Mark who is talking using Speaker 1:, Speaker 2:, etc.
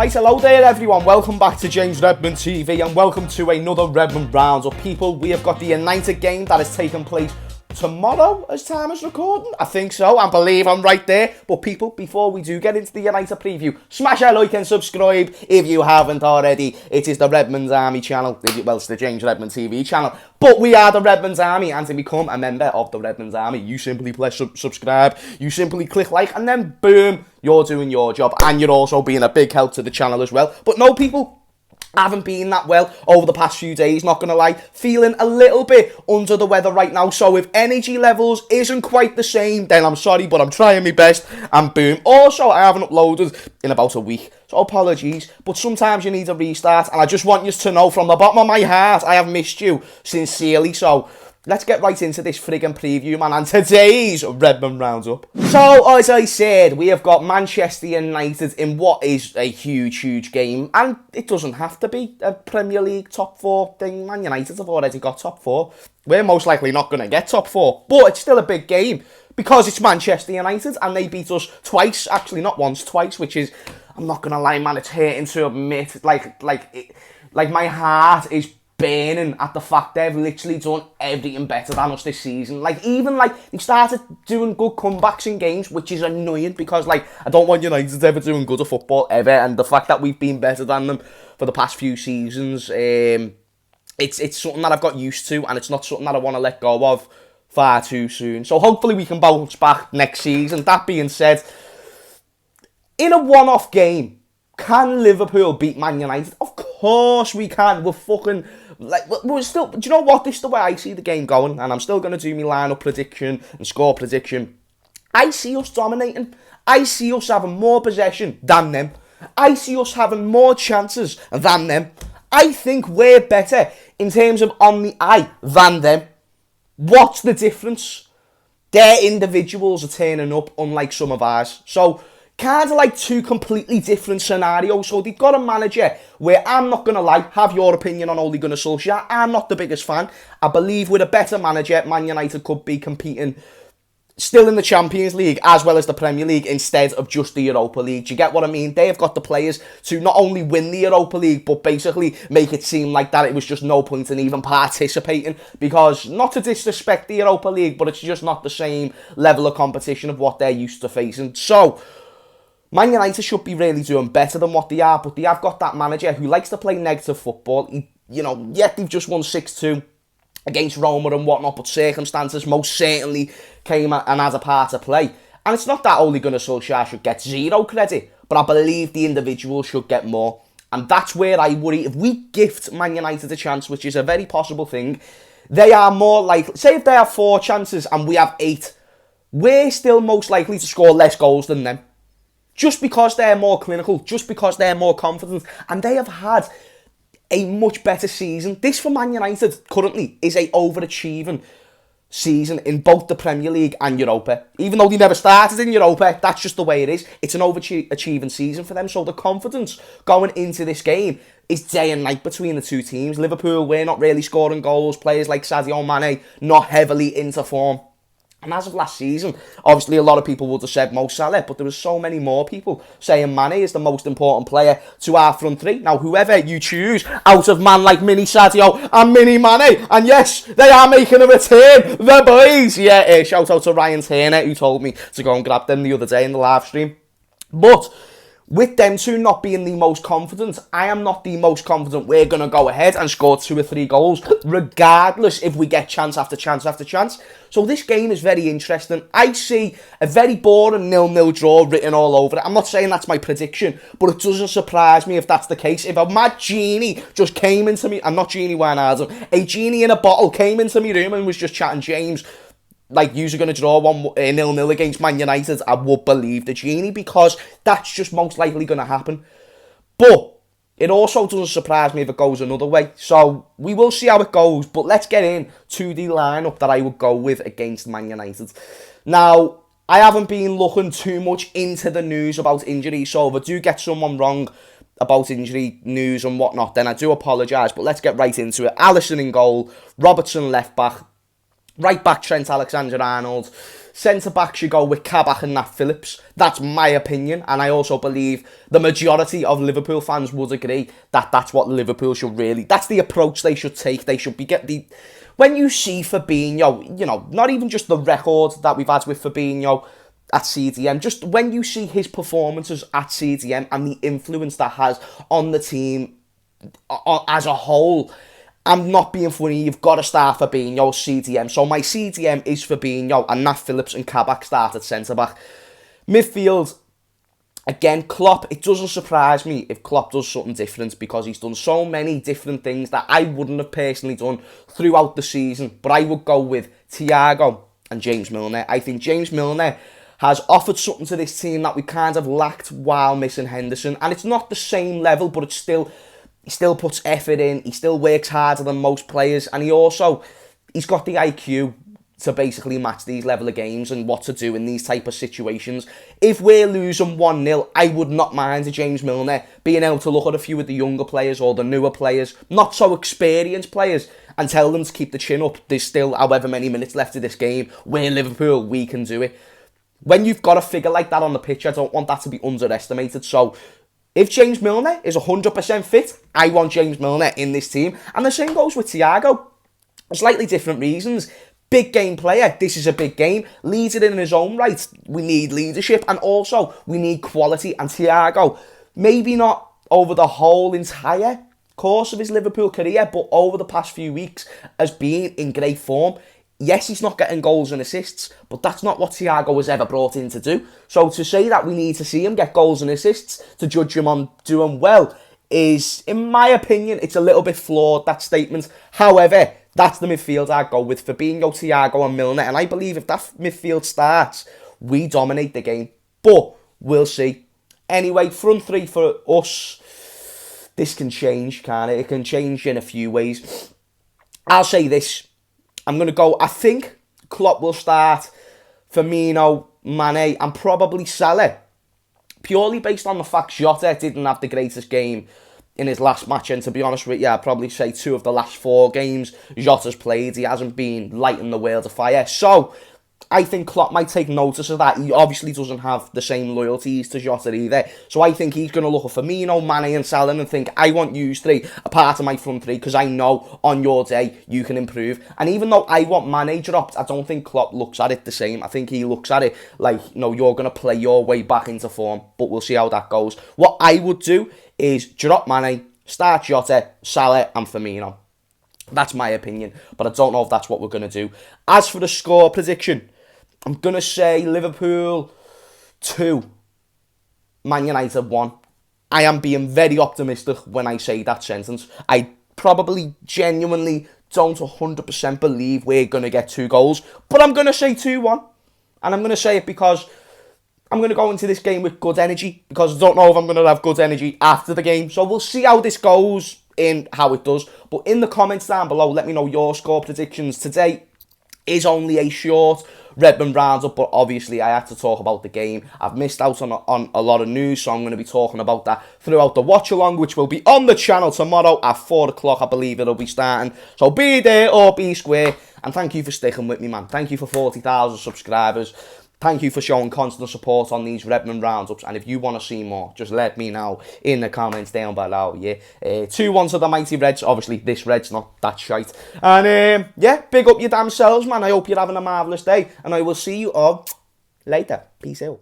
Speaker 1: Right, hello there everyone, welcome back to James Redmond TV and welcome to another Redmond Roundup. People, we have got the United game that is taking place tomorrow as time is recording. I think so, I believe I'm right there. But people, before we do get into the United preview, smash a like and subscribe if you haven't already. It is the Redmond's Army channel, well, it's the James Redmond TV channel. But we are the Redmond's Army, and to become a member of the Redmond's Army, you simply press subscribe, you simply click like, and then boom, you're doing your job, and you're also being a big help to the channel as well. But no, people, I haven't been that well over the past few days, not going to lie. Feeling a little bit under the weather right now, so if energy levels isn't quite the same, then I'm sorry, but I'm trying my best, and boom. Also, I haven't uploaded in about a week, so apologies, but sometimes you need a restart, and I just want you to know from the bottom of my heart, I have missed you sincerely, so let's get right into this friggin' preview, man, and today's Redmond Roundup. So, as I said, we have got Manchester United in what is a huge, huge game, and it doesn't have to be a Premier League top 4 thing. Man United have already got top 4. We're most likely not going to get top 4, but it's still a big game, because it's Manchester United, and they beat us twice, actually not once, twice, which is, I'm not going to lie, man, it's hurting to admit, like my heart is burning at the fact they've literally done everything better than us this season. They've started doing good comebacks in games, which is annoying because, I don't want United ever doing good at football, ever. And the fact that we've been better than them for the past few seasons, it's something that I've got used to, and it's not something that I want to let go of far too soon. So hopefully we can bounce back next season. That being said, in a one-off game, can Liverpool beat Man United? Of course we can. We're still, do you know what? This is the way I see the game going, and I'm still going to do my lineup prediction and score prediction. I see us dominating. I see us having more possession than them. I see us having more chances than them. I think we're better in terms of on the eye than them. What's the difference? Their individuals are turning up unlike some of ours. So, kind of like two completely different scenarios. So they've got a manager where, I'm not going to lie, have your opinion on Ole Gunnar Solskjaer. I'm not the biggest fan. I believe with a better manager, Man United could be competing still in the Champions League as well as the Premier League instead of just the Europa League. Do you get what I mean? They have got the players to not only win the Europa League, but basically make it seem like that it was just no point in even participating, because, not to disrespect the Europa League, but it's just not the same level of competition of what they're used to facing. So Man United should be really doing better than what they are, but they have got that manager who likes to play negative football. Yet they've just won 6-2 against Roma and whatnot, but circumstances most certainly came and had a part to play. And it's not that Ole Gunnar Solskjaer should get zero credit, but I believe the individual should get more. And that's where I worry. If we gift Man United a chance, which is a very possible thing, they are more likely, say if they have 4 chances and we have 8, we're still most likely to score less goals than them. Just because they're more clinical, just because they're more confident, and they have had a much better season. This for Man United currently is a overachieving season in both the Premier League and Europa. Even though they never started in Europa, that's just the way it is. It's an overachieving season for them. So the confidence going into this game is day and night between the two teams. Liverpool, we're not really scoring goals. Players like Sadio Mane, not heavily into form. And as of last season, obviously a lot of people would have said Mo Salah, but there was so many more people saying Mane is the most important player to our front three. Now, whoever you choose out of man like Mini Sadio and Mini Mane, and yes, they are making a return, the boys. Yeah, shout out to Ryan Turner, who told me to go and grab them the other day in the live stream. But with them two not being the most confident, I am not the most confident we're going to go ahead and score 2 or 3 goals, regardless if we get chance after chance after chance. So this game is very interesting. I see a very boring 0-0 draw written all over it. I'm not saying that's my prediction, but it doesn't surprise me if that's the case. If a mad genie just came into me, and not Genie Wijnaldum, a genie in a bottle came into my room and was just chatting, James, like, you're going to draw 0-0 against Man United, I would believe the genie, because that's just most likely going to happen. But it also doesn't surprise me if it goes another way. So we will see how it goes. But let's get into the lineup that I would go with against Man United. Now, I haven't been looking too much into the news about injuries, so if I do get someone wrong about injury news and whatnot, then I do apologise. But let's get right into it. Alisson in goal, Robertson left back, right back Trent Alexander-Arnold, Centre-back should go with Kabak and Nat Phillips. That's my opinion, and I also believe the majority of Liverpool fans would agree that that's what Liverpool should really... That's the approach they should take. They should be when you see Fabinho, you know, not even just the record that we've had with Fabinho at CDM, just when you see his performances at CDM and the influence that has on the team as a whole, I'm not being funny, you've got to start Fabinho CDM. So my CDM is Fabinho and Nat Phillips and Kabak start at centre-back. Midfield, again, Klopp, it doesn't surprise me if Klopp does something different because he's done so many different things that I wouldn't have personally done throughout the season. But I would go with Thiago and James Milner. I think James Milner has offered something to this team that we kind of lacked while missing Henderson. And it's not the same level, but it's still... He still puts effort in, he still works harder than most players, and he's got the IQ to basically match these level of games and what to do in these type of situations. If we're losing 1-0, I would not mind a James Milner being able to look at a few of the younger players or the newer players, not so experienced players, and tell them to keep the chin up. There's still however many minutes left of this game. We're Liverpool, we can do it. When you've got a figure like that on the pitch, I don't want that to be underestimated, so... If James Milner is 100% fit, I want James Milner in this team. And the same goes with Thiago. Slightly different reasons. Big game player. This is a big game. Leads it in his own right. We need leadership. And also, we need quality. And Thiago, maybe not over the whole entire course of his Liverpool career, but over the past few weeks, has been in great form. Yes, he's not getting goals and assists, but that's not what Thiago was ever brought in to do. So to say that we need to see him get goals and assists to judge him on doing well is, in my opinion, it's a little bit flawed, that statement. However, that's the midfield I'd go with, Fabinho, Thiago and Milner. And I believe if that midfield starts, we dominate the game. But we'll see. Anyway, front three for us, this can change, can't it? It can change in a few ways. I'll say this. I'm going to go, I think Klopp will start Firmino, Mane and probably Salah. Purely based on the fact Jota didn't have the greatest game in his last match. And to be honest with you, I'd probably say 2 of the last 4 games Jota's played, he hasn't been lighting the world of fire. So I think Klopp might take notice of that. He obviously doesn't have the same loyalties to Jota either. So I think he's going to look at Firmino, Mane and Salah and think, I want you 3 a part of my front 3 because I know on your day you can improve. And even though I want Mane dropped, I don't think Klopp looks at it the same. I think he looks at it like, you're going to play your way back into form. But we'll see how that goes. What I would do is drop Mane, start Jota, Salah and Firmino. That's my opinion. But I don't know if that's what we're going to do. As for the score prediction, I'm going to say Liverpool 2, Man United 1. I am being very optimistic when I say that sentence. I probably genuinely don't 100% believe we're going to get 2 goals. But I'm going to say 2-1. And I'm going to say it because I'm going to go into this game with good energy. Because I don't know if I'm going to have good energy after the game. So we'll see how this goes in how it does. But in the comments down below, let me know your score predictions. Today is only a short Redmond roundup, but obviously I had to talk about the game. I've missed out on a lot of news, so I'm going to be talking about that throughout the watch along, which will be on the channel tomorrow at 4 o'clock. I believe it'll be starting. So be there or be square. And thank you for sticking with me, man. Thank you for 40,000 subscribers. Thank you for showing constant support on these Redmond roundups. And if you want to see more, just let me know in the comments down below. Yeah, 2-1 to the mighty Reds. Obviously, this Red's not that shite. And yeah, big up your damn selves, man. I hope you're having a marvellous day. And I will see you all later. Peace out.